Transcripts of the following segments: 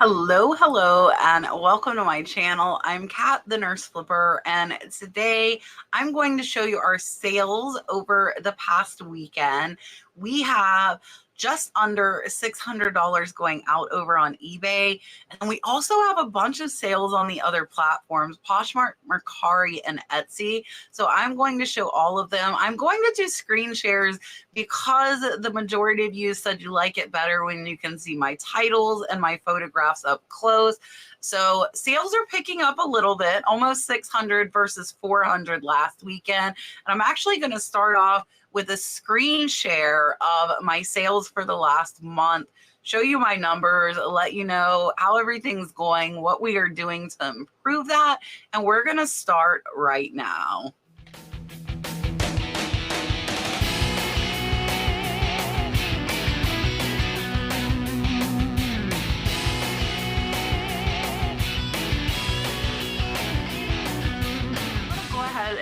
Hello, and welcome to my channel. I'm Kat, the Nurse Flipper, and today I'm going to show you our sales over the past weekend. We have just under $600 going out over on eBay, and we also have a bunch of sales on the other platforms, Poshmark, Mercari, and Etsy. So I'm going to show all of them. I'm going to do screen shares because the majority of you said you like it better when you can see my titles and my photographs up close. So sales are picking up a little bit, almost 600 versus 400 last weekend. And I'm actually going to start off with a screen share of my sales for the last month, show you my numbers, let you know how everything's going, what we are doing to improve that. And we're going to start right now.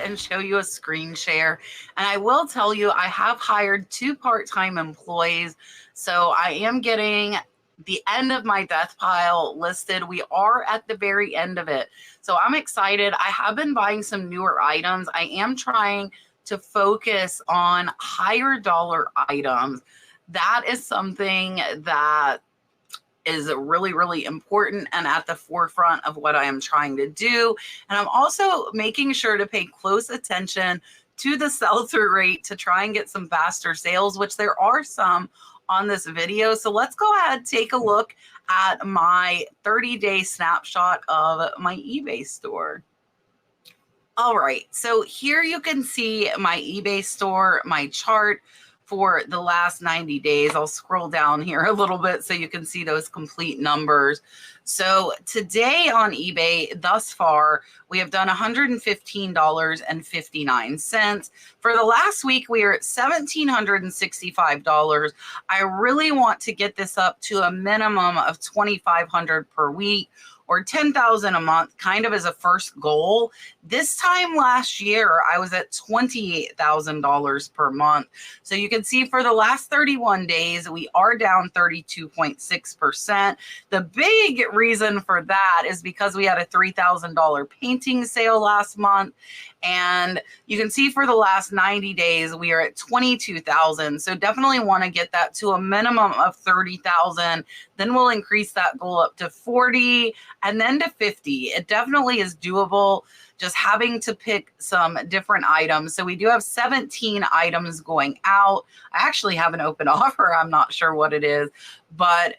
And show you a screen share. And I will tell you, I have hired 2 part-time employees. So I am getting the end of my death pile listed. We are at the very end of it. So I'm excited. I have been buying some newer items. I am trying to focus on higher dollar items. That is something that is really important and at the forefront of what I am trying to do. And I'm also making sure to pay close attention to the sell-through rate to try and get some faster sales, which there are some on this video. So let's go ahead, take a look at my 30-day snapshot of my eBay store. All right, so here you can see my eBay store, my chart for the last 90 days. I'll scroll down here a little bit so you can see those complete numbers. So today on eBay, thus far, we have done $115.59. For the last week, we are at $1,765. I really want to get this up to a minimum of $2,500 per week, or $10,000 a month, kind of as a first goal. This time last year, I was at $28,000 per month. So you can see for the last 31 days, we are down 32.6%. The big reason for that is because we had a $3,000 painting sale last month. And you can see for the last 90 days, we are at 22,000. So definitely want to get that to a minimum of 30,000. Then we'll increase that goal up to 40 and then to 50. It definitely is doable, just having to pick some different items. So we do have 17 items going out. I actually have an open offer. I'm not sure what it is, but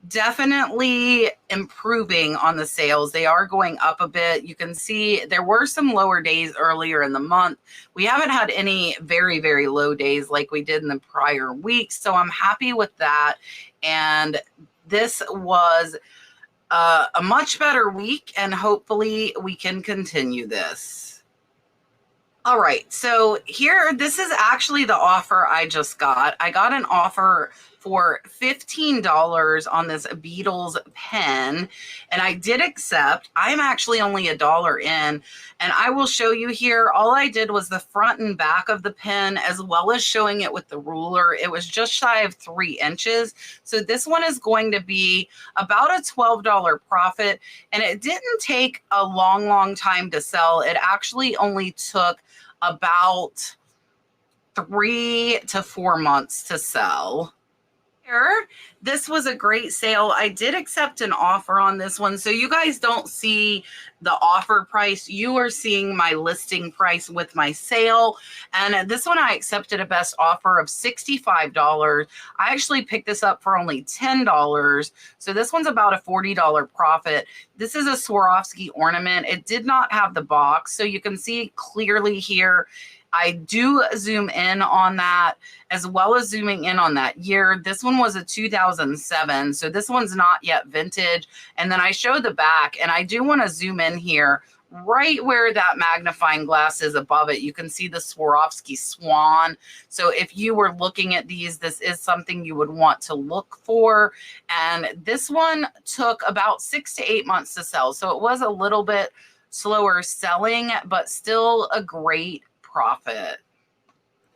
definitely improving on the sales. They are going up a bit. You can see there were some lower days earlier in the month. We haven't had any very low days like we did in the prior weeks. So I'm happy with that. And this was a much better week, and hopefully we can continue this. All right, so here, this is actually the offer I just got. I got an offer for $15 on this Beatles pen, and I did accept. I'm actually only $1 in, and I will show you here. All I did was the front and back of the pen, as well as showing it with the ruler. It was just shy of 3 inches. So this one is going to be about a $12 profit, and it didn't take a long time to sell. It actually only took about 3 to 4 months to sell. This was a great sale. I did accept an offer on this one. So you guys don't see the offer price. You are seeing my listing price with my sale. And this one, I accepted a best offer of $65. I actually picked this up for only $10. So this one's about a $40 profit. This is a Swarovski ornament. It did not have the box. So you can see clearly here, I do zoom in on that, as well as zooming in on that year. This one was a 2007, so this one's not yet vintage. And then I show the back, and I do want to zoom in here right where that magnifying glass is above it. You can see the Swarovski swan. So if you were looking at these, this is something you would want to look for. And this one took about 6 to 8 months to sell. So it was a little bit slower selling, but still a great profit.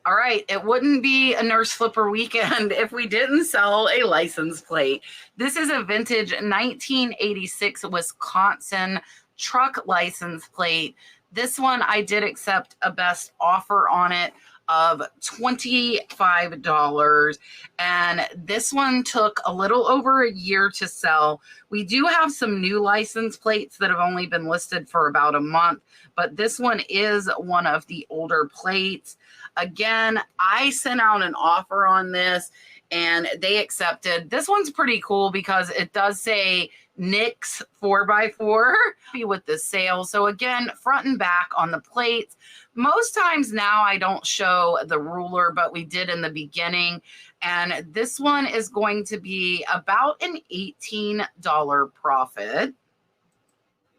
All right, it wouldn't be a Nurse Flipper weekend if we didn't sell a license plate. This is a vintage 1986 Wisconsin truck license plate. This one, I did accept a best offer on it of $25. And this one took a little over a year to sell. We do have some new license plates that have only been listed for about a month, but this one is one of the older plates. Again, I sent out an offer on this and they accepted. This one's pretty cool because it does say Nick's 4x4 with the sale. So again, front and back on the plates. Most times now I don't show the ruler, but we did in the beginning. And this one is going to be about an $18 profit.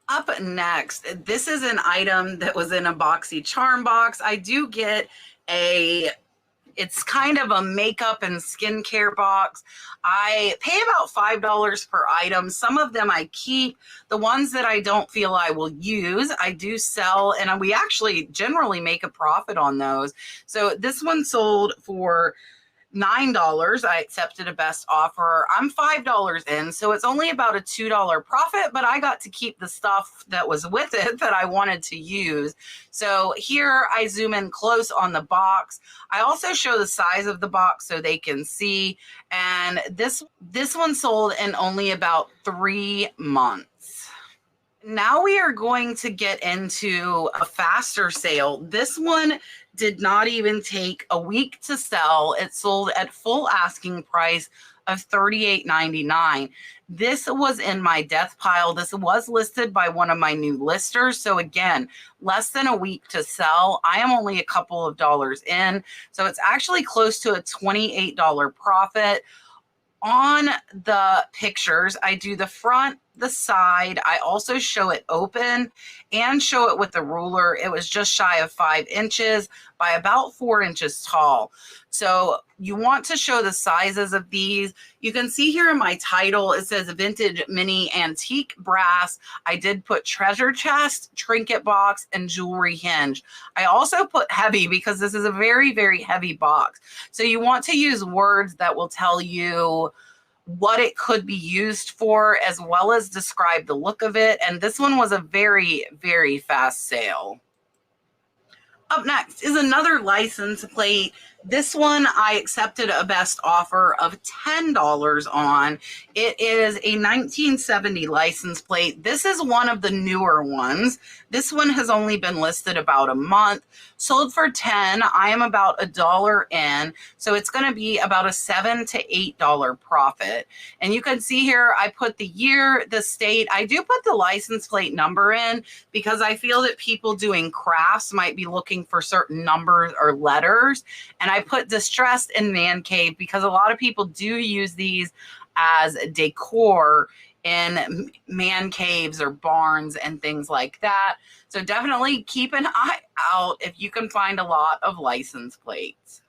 Up next, this is an item that was in a BoxyCharm box. I do get it's kind of a makeup and skincare box. I pay about $5 per item. Some of them I keep. The ones that I don't feel I will use, I do sell, and we actually generally make a profit on those. So this one sold for $9. I accepted a best offer. I'm $5 in, so it's only about a $2 profit, but I got to keep the stuff that was with it that I wanted to use. So here I zoom in close on the box. I also show the size of the box so they can see. And this one sold in only about 3 months. Now we are going to get into a faster sale. This one did not even take a week to sell. It sold at full asking price of $38.99. This was in my death pile. This was listed by one of my new listers. So again, less than a week to sell. I am only a couple of dollars in. So it's actually close to a $28 profit. On the pictures, I do the front, the side. I also show it open and show it with the ruler. It was just shy of 5 inches by about 4 inches tall. So you want to show the sizes of these. You can see here in my title, it says vintage mini antique brass. I did put treasure chest, trinket box, and jewelry hinge. I also put heavy because this is a very, very heavy box. So you want to use words that will tell you what it could be used for, as well as describe the look of it. And this one was a very, very fast sale. Up next is another license plate. This one I accepted a best offer of $10 on. It is a 1970 license plate. This is one of the newer ones. This one has only been listed about a month. Sold for $10. I am about $1 in. So it's going to be about a $7 to $8 profit. And you can see here, I put the year, the state. I do put the license plate number in because I feel that people doing crafts might be looking for certain numbers or letters. And I put distressed and man cave because a lot of people do use these as decor in man caves or barns and things like that. So definitely keep an eye out if you can find a lot of license plates.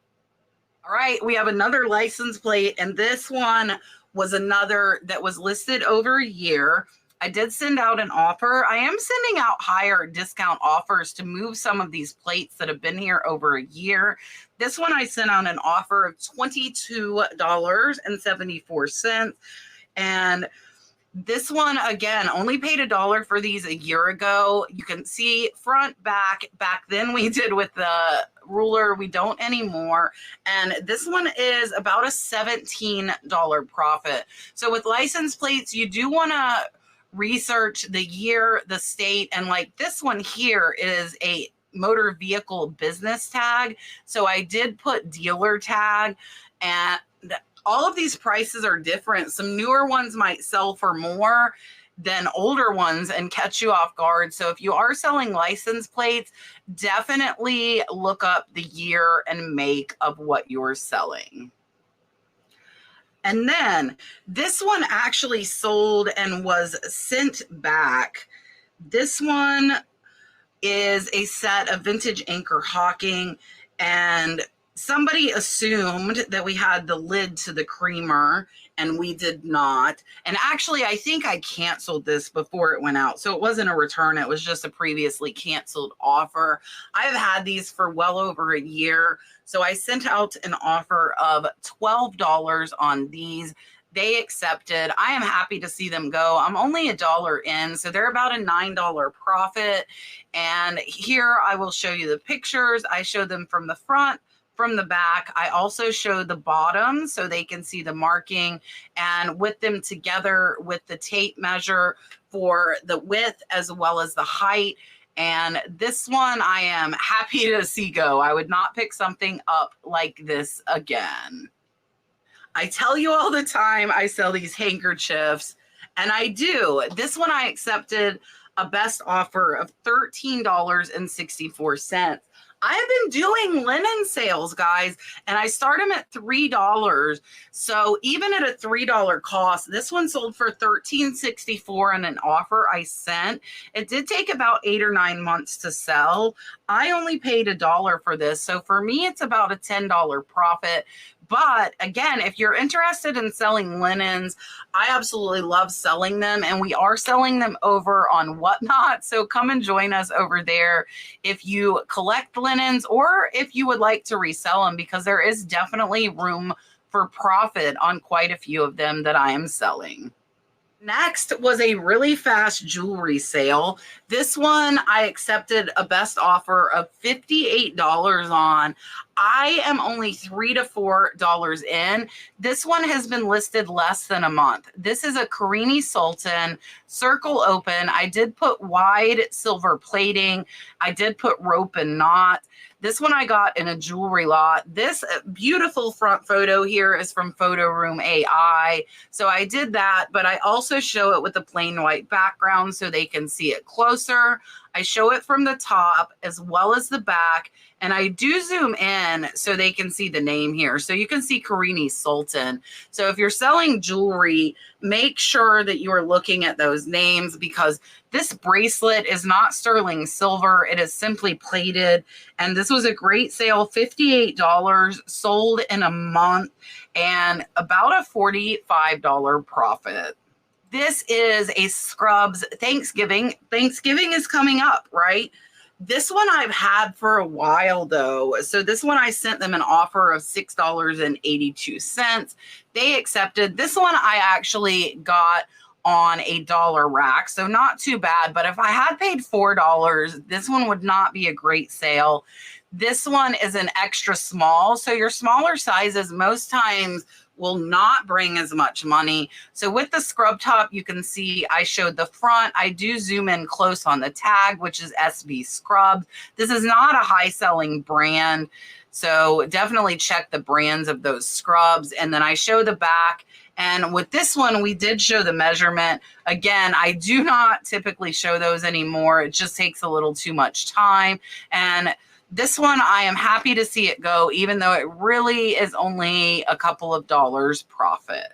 All right, we have another license plate, and this one was another that was listed over a year. I did send out an offer. I am sending out higher discount offers to move some of these plates that have been here over a year. This one I sent out an offer of $22.74. And this one, again, only paid $1 for these a year ago. You can see front, back. Back then we did with the ruler. We don't anymore. And this one is about a $17 profit. So with license plates, you do want to research the year, the state, and like this one here is a motor vehicle business tag. So I did put dealer tag, and all of these prices are different. Some newer ones might sell for more than older ones and catch you off guard. So if you are selling license plates, definitely look up the year and make of what you're selling. And then this one actually sold and was sent back. This one is a set of vintage Anchor Hawking, and somebody assumed that we had the lid to the creamer, and we did not. And actually, I think I canceled this before it went out. So it wasn't a return. It was just a previously canceled offer. I've had these for well over a year. So I sent out an offer of $12 on these. They accepted. I am happy to see them go. I'm only $1 in, so they're about a $9 profit. And here I will show you the pictures. I showed them from the front, from the back. I also showed the bottom so they can see the marking, and with them together with the tape measure for the width as well as the height. And this one I am happy to see go. I would not pick something up like this again. I tell you all the time I sell these handkerchiefs, and I do. This one I accepted a best offer of $13.64. I have been doing linen sales, guys, and I start them at $3. So even at a $3 cost, this one sold for $13.64 in an offer I sent. It did take about 8 or 9 months to sell. I only paid $1 for this. So for me, it's about a $10 profit. But again, if you're interested in selling linens, I absolutely love selling them, and we are selling them over on Whatnot. So come and join us over there if you collect linens or if you would like to resell them, because there is definitely room for profit on quite a few of them that I am selling. Next was a really fast jewelry sale. This one I accepted a best offer of $58 on. I am only $3 to $4 in. This one has been listed less than a month. This is a Carini Sultan circle open. I did put wide silver plating. I did put rope and knot. This one I got in a jewelry lot. This beautiful front photo here is from Photo Room AI. So I did that, but I also show it with a plain white background so they can see it closer. I show it from the top as well as the back, and I do zoom in so they can see the name here. So you can see Carini Sultan. So if you're selling jewelry, make sure that you are looking at those names, because this bracelet is not sterling silver. It is simply plated. And this was a great sale, $58, sold in a month, and about a $45 profit. This is a Scrubs Thanksgiving. Thanksgiving is coming up, right? This one I've had for a while though. So this one I sent them an offer of $6.82. They accepted. This one I actually got on a dollar rack, so not too bad. But if I had paid $4, this one would not be a great sale. This one is an extra small. So your smaller sizes most times will not bring as much money. So with the scrub top, you can see I showed the front. I do zoom in close on the tag, which is SB Scrubs. This is not a high selling brand. So definitely check the brands of those scrubs. And then I show the back. And with this one, we did show the measurement. Again, I do not typically show those anymore. It just takes a little too much time. And this one, I am happy to see it go, even though it really is only a couple of dollars profit.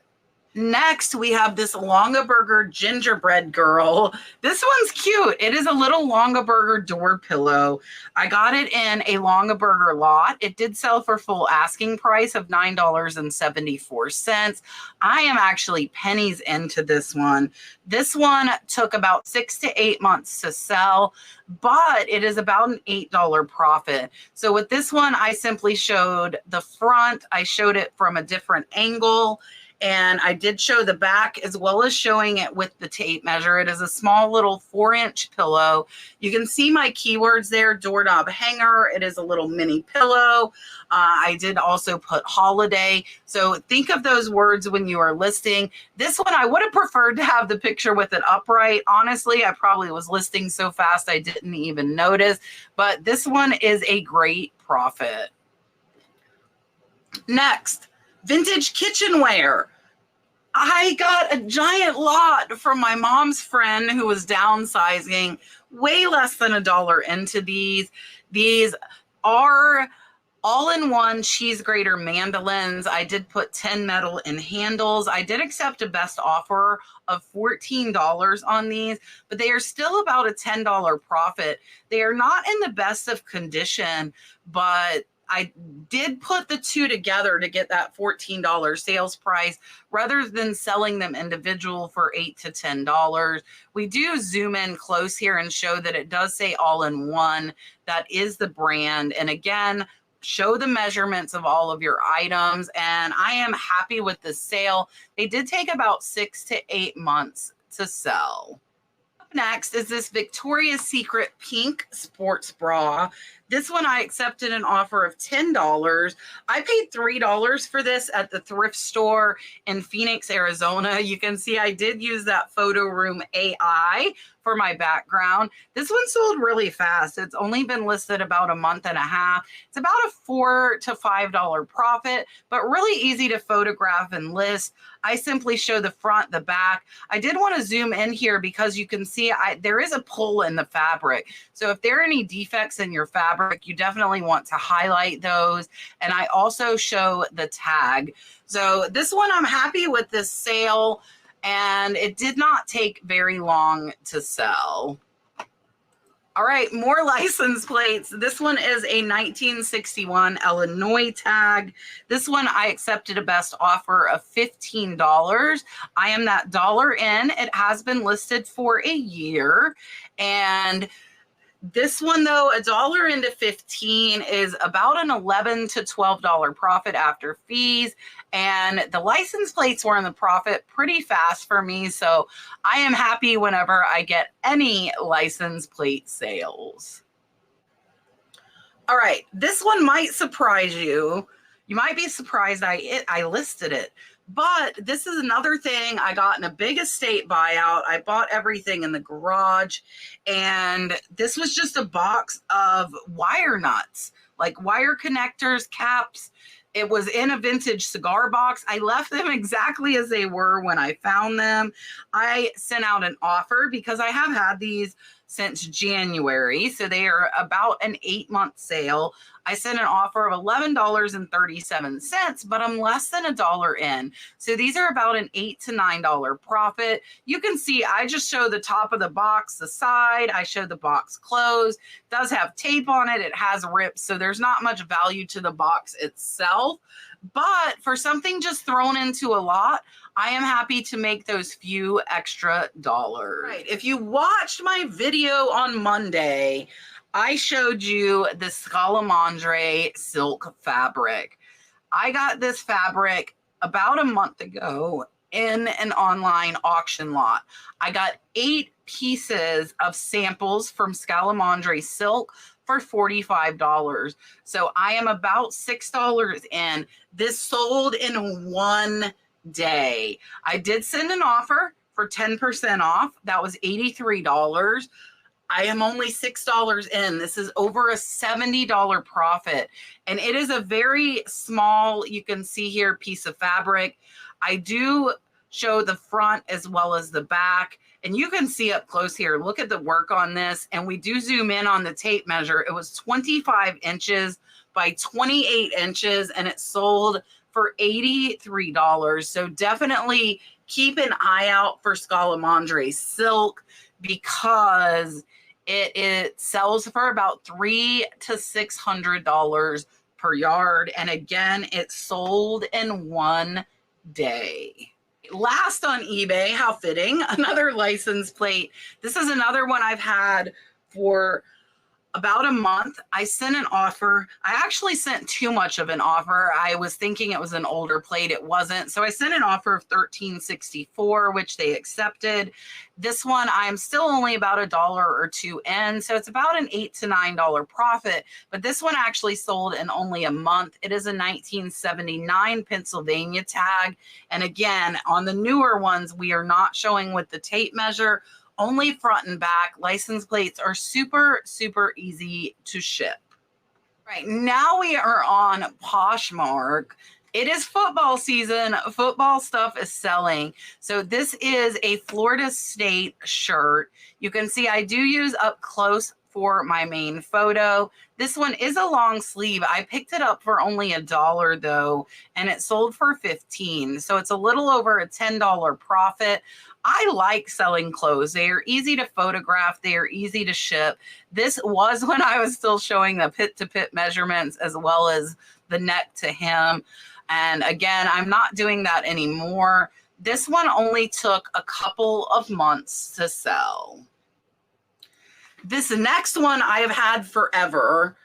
Next, we have this Longaberger gingerbread girl. This one's cute. It is a little Longaberger door pillow. I got it in a Longaberger lot. It did sell for full asking price of $9.74. I am actually pennies into this one. This one took about 6 to 8 months to sell, but it is about an $8 profit. So with this one, I simply showed the front. I showed it from a different angle. And I did show the back as well as showing it with the tape measure. It is a small little 4-inch pillow. You can see my keywords there, doorknob hanger. It is a little mini pillow. I did also put holiday. So think of those words when you are listing. This one, I would have preferred to have the picture with it upright. Honestly, I probably was listing so fast I didn't even notice. But this one is a great profit. Next, vintage kitchenware. I got a giant lot from my mom's friend who was downsizing, way less than $1 into these. These are all-in-one cheese grater mandolins. I did put 10 metal in handles. I did accept a best offer of $14 on these, but they are still about a $10 profit. They are not in the best of condition, but I did put the two together to get that $14 sales price rather than selling them individual for $8 to $10. We do zoom in close here and show that it does say all in one. That is the brand. And again, show the measurements of all of your items. And I am happy with this sale. They did take about 6 to 8 months to sell. Next is this Victoria's Secret pink sports bra. This one I accepted an offer of $10. I paid $3 for this at the thrift store in Phoenix, Arizona. You can see I did use that photo room AI for my background. This one sold really fast. It's only been listed about a month and a half. It's about a $4 to $5 profit, but really easy to photograph and list. I simply show the front, the back. I did want to zoom in here because you can see there is a pull in the fabric. So if there are any defects in your fabric, you definitely want to highlight those. And I also show the tag. So this one, I'm happy with this sale, and it did not take very long to sell. All right, more license plates. This one is a 1961 Illinois tag. This one I accepted a best offer of $15. I am that dollar in. It has been listed for a year. And this one, though, $1 into 15 is about an $11 to $12 profit after fees. And the license plates were in the profit pretty fast for me. So I am happy whenever I get any license plate sales. All right, this one might surprise you. You might be surprised I listed it. But this is another thing I got in a big estate buyout. I bought everything in the garage, and this was just a box of wire nuts, like wire connectors, caps. It was in a vintage cigar box. I left them exactly as they were when I found them. I sent out an offer because I have had these since January. So they are about an 8-month sale. I sent an offer of $11.37, but I'm less than $1 in. So these are about an $8 to $9 profit. You can see I just show the top of the box, the side. I show the box closed. It does have tape on it. It has rips. So there's not much value to the box itself. But for something just thrown into a lot, I am happy to make those few extra dollars. Right. If you watched my video on Monday, I showed you the Scalamandre silk fabric. I got this fabric about a month ago in an online auction lot. I got 8 pieces of samples from Scalamandre silk for $45. So I am about $6 in. This sold in one day. I did send an offer for 10% off. That was $83. I am only $6 in. This is over a $70 profit. And it is a very small, you can see here, piece of fabric. I do show the front as well as the back. And you can see up close here, look at the work on this. And we do zoom in on the tape measure. It was 25 inches by 28 inches, and it sold for $83. So definitely keep an eye out for Scalamandre silk, because it sells for about $300 to $600 per yard. And again, it sold in one day. Last on eBay, how fitting, another license plate. This is another one I've had for about a month. I sent an offer. I actually sent too much of an offer. I was thinking it was an older plate. It wasn't. So I sent an offer of $13.64, which they accepted. This one, I'm still only about $1 or $2 in. So it's about an $8 to $9 profit. But this one actually sold in only a month. It is a 1979 Pennsylvania tag. And again, on the newer ones, we are not showing with the tape measure, only front and back. License plates are super, super easy to ship. Right, now we are on Poshmark. It is football season. Football stuff is selling. So this is a Florida State shirt. You can see I do use up close for my main photo. This one is a long sleeve. I picked it up for only $1 though, and it sold for $15. So it's a little over a $10 profit. I like selling clothes. They are easy to photograph. They are easy to ship. This was when I was still showing the pit to pit measurements as well as the neck to hem. And again, I'm not doing that anymore. This one only took a couple of months to sell. This next one I have had forever,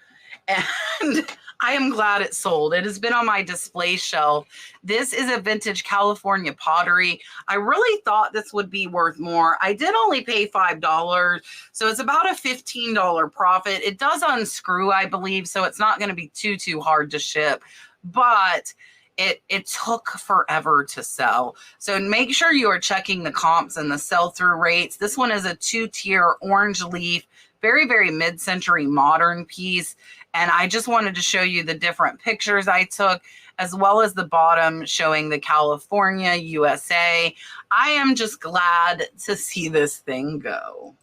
and I am glad it sold. It has been on my display shelf. This is a vintage California pottery. I really thought this would be worth more. I did only pay $5, so it's about a $15 profit. It does unscrew, I believe, so it's not going to be too hard to ship, but it took forever to sell. So make sure you are checking the comps and the sell-through rates. This one is a 2-tier orange leaf, very mid-century modern piece. And I just wanted to show you the different pictures I took, as well as the bottom showing the California, USA. I am just glad to see this thing go.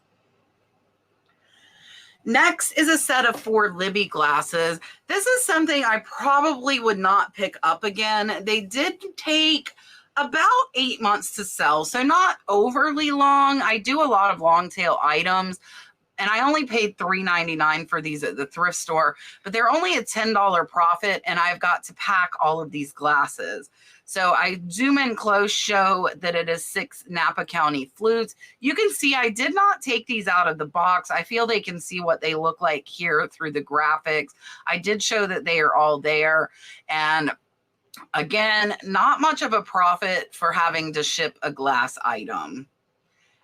Next is a set of 4 Libby glasses. This is something I probably would not pick up again. They did take about 8 months to sell, so not overly long. I do a lot of long tail items, and I only paid $3.99 for these at the thrift store, but they're only a $10 profit, and I've got to pack all of these glasses. So I zoom in close, show that it is 6 Napa County flutes. You can see I did not take these out of the box. I feel they can see what they look like here through the graphics. I did show that they are all there. And again, not much of a profit for having to ship a glass item.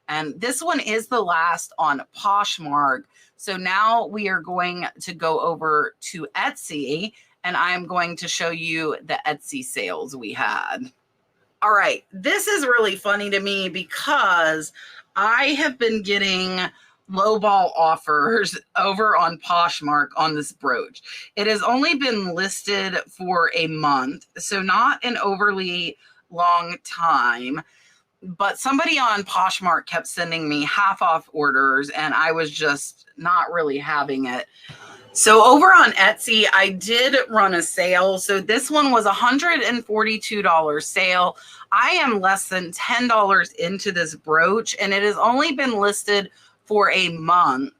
And this one is the last on Poshmark. So now we are going to go over to Etsy, and I'm going to show you the Etsy sales we had. All right, this is really funny to me because I have been getting lowball offers over on Poshmark on this brooch. It has only been listed for a month, so not an overly long time. But somebody on Poshmark kept sending me half off orders, and I was just not really having it. So over on Etsy, I did run a sale. So this one was $142 sale. I am less than $10 into this brooch, and it has only been listed for a month.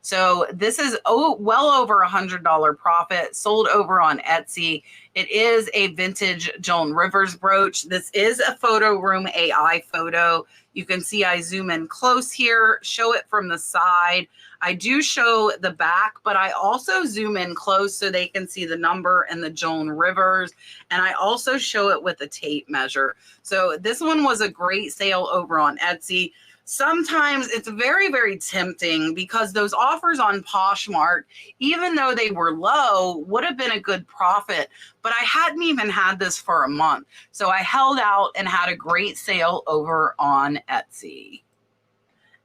So this is well over $100 profit, sold over on Etsy. It is a vintage Joan Rivers brooch. This is a photo room AI photo. You can see I zoom in close here, show it from the side. I do show the back, but I also zoom in close so they can see the number and the Joan Rivers. And I also show it with a tape measure. So this one was a great sale over on Etsy. Sometimes it's very tempting because those offers on Poshmark, even though they were low, would have been a good profit, but I hadn't even had this for a month. So I held out and had a great sale over on Etsy.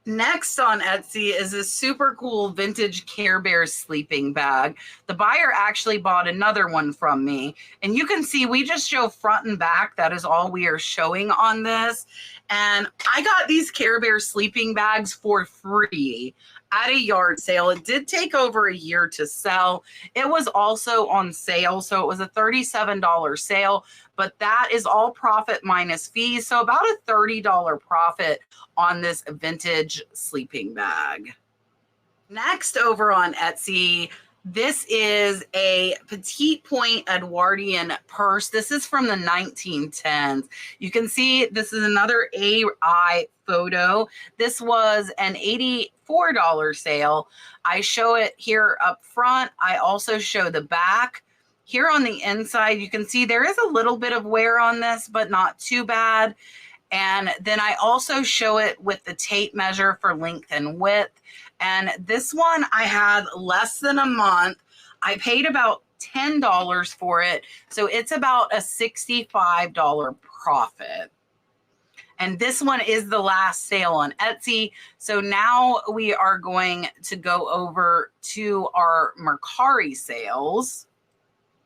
Next on Etsy is this super cool vintage Care Bears sleeping bag. The buyer actually bought another one from me. And you can see we just show front and back. That is all we are showing on this. And I got these Care Bears sleeping bags for free at a yard sale. It did take over a year to sell. It was also on sale, so it was a $37 sale, but that is all profit minus fees, so about a $30 profit on this vintage sleeping bag. Next over on Etsy, this is a Petite Point Edwardian purse. This is from the 1910s. You can see this is another AI photo. This was an $84 sale. I show it here up front. I also show the back. Here on the inside, you can see there is a little bit of wear on this, but not too bad. And then I also show it with the tape measure for length and width. And this one I had less than a month. I paid about $10 for it. So it's about a $65 profit. And this one is the last sale on Etsy. So now we are going to go over to our Mercari sales.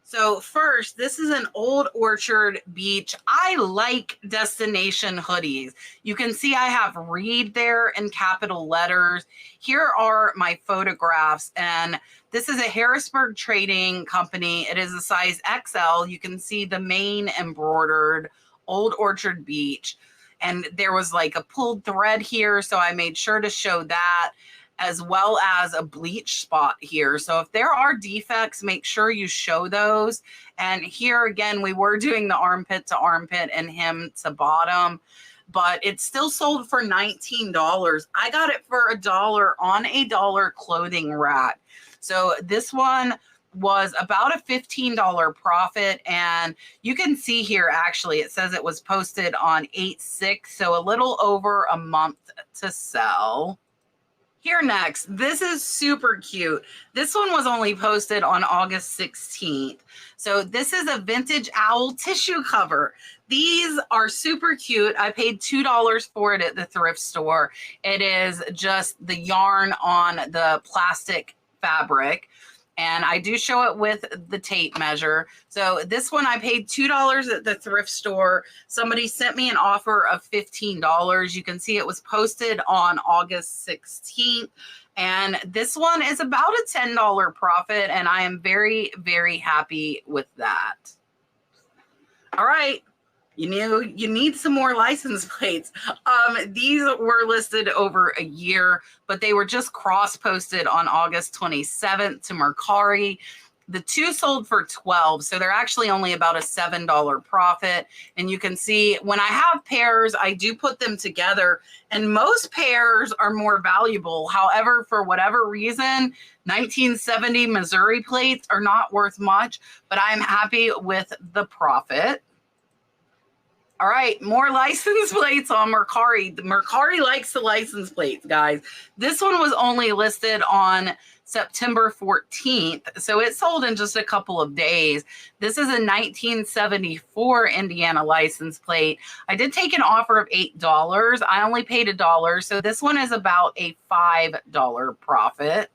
So first, this is an Old Orchard Beach. I like destination hoodies. You can see I have Reed there in capital letters. Here are my photographs, and this is a Harrisburg Trading Company. It is a size XL. You can see the main embroidered Old Orchard Beach. and there was like a pulled thread here, so I made sure to show that, as well as a bleach spot here. So if there are defects, make sure you show those. And here again, we were doing the armpit to armpit and hem to bottom, but it's still sold for $19. I got it for $1 on a dollar clothing rack. So this one was about a $15 profit, and you can see here, actually, it says it was posted on 8/6, so a little over a month to sell. Here next, this is super cute. This one was only posted on August 16th. So this is a vintage owl tissue cover. These are super cute. I paid $2 for it at the thrift store. It is just the yarn on the plastic fabric. And I do show it with the tape measure. So this one I paid $2 at the thrift store. Somebody sent me an offer of $15. You can see it was posted on August 16th. And this one is about a $10 profit. And I am very, very happy with that. All right. You need some more license plates. These were listed over a year, but they were just cross-posted on August 27th to Mercari. The two sold for $12, so they're actually only about a $7 profit. And you can see when I have pairs, I do put them together, and most pairs are more valuable. However, for whatever reason, 1970 Missouri plates are not worth much, but I'm happy with the profit. All right, more license plates on Mercari. Mercari likes the license plates, guys. This one was only listed on September 14th, so it sold in just a couple of days. This is a 1974 Indiana license plate. I did take an offer of $8. I only paid $1, so this one is about a $5 profit.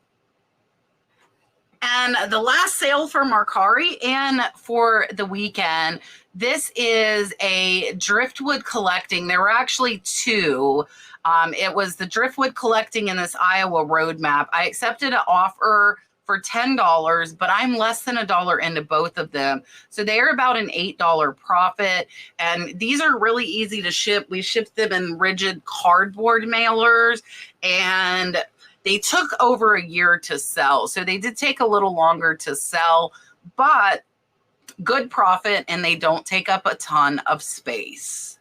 And the last sale for Mercari and for the weekend, this is a driftwood collecting. There were actually two. It was the driftwood collecting in this Iowa roadmap. I accepted an offer for $10, but I'm less than $1 into both of them. So they are about an $8 profit. And these are really easy to ship. We shipped them in rigid cardboard mailers, and they took over a year to sell. So they did take a little longer to sell, but good profit, and they don't take up a ton of space.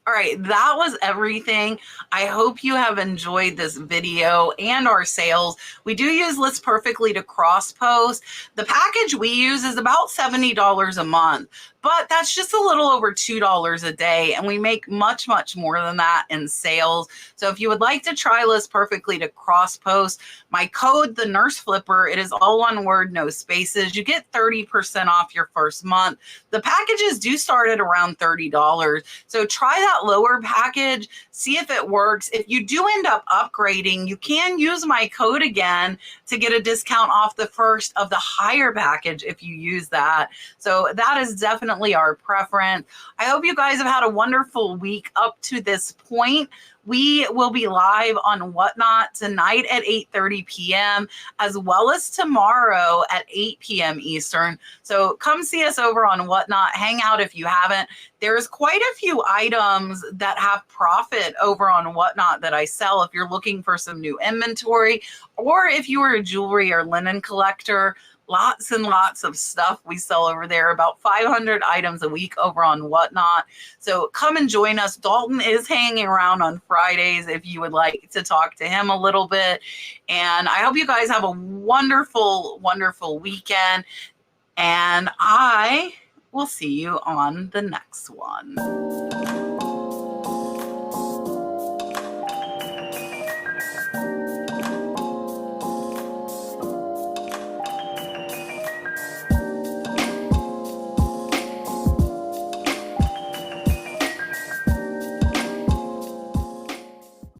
All right, that was everything. I hope you have enjoyed this video and our sales. We do use List Perfectly to cross post. The package we use is about $70 a month, but that's just a little over $2 a day, and we make much, much more than that in sales. So if you would like to try List Perfectly to cross post, my code, the Nurse Flipper, it is all one word, no spaces. You get 30% off your first month. The packages do start at around $30. So try that lower package, see if it works. If you do end up upgrading, you can use my code again to get a discount off the first of the higher package if you use that. So that is definitely our preference. I hope you guys have had a wonderful week up to this point. We will be live on Whatnot tonight at 8:30 p.m. as well as tomorrow at 8 p.m. Eastern. So come see us over on Whatnot. Hang out if you haven't. There's quite a few items that have profit over on Whatnot that I sell if you're looking for some new inventory, or if you are a jewelry or linen collector. Lots and lots of stuff we sell over there, about 500 items a week over on Whatnot. So come and join us. Dalton is hanging around on Fridays if you would like to talk to him a little bit. And I hope you guys have a wonderful, wonderful weekend. And I will see you on the next one.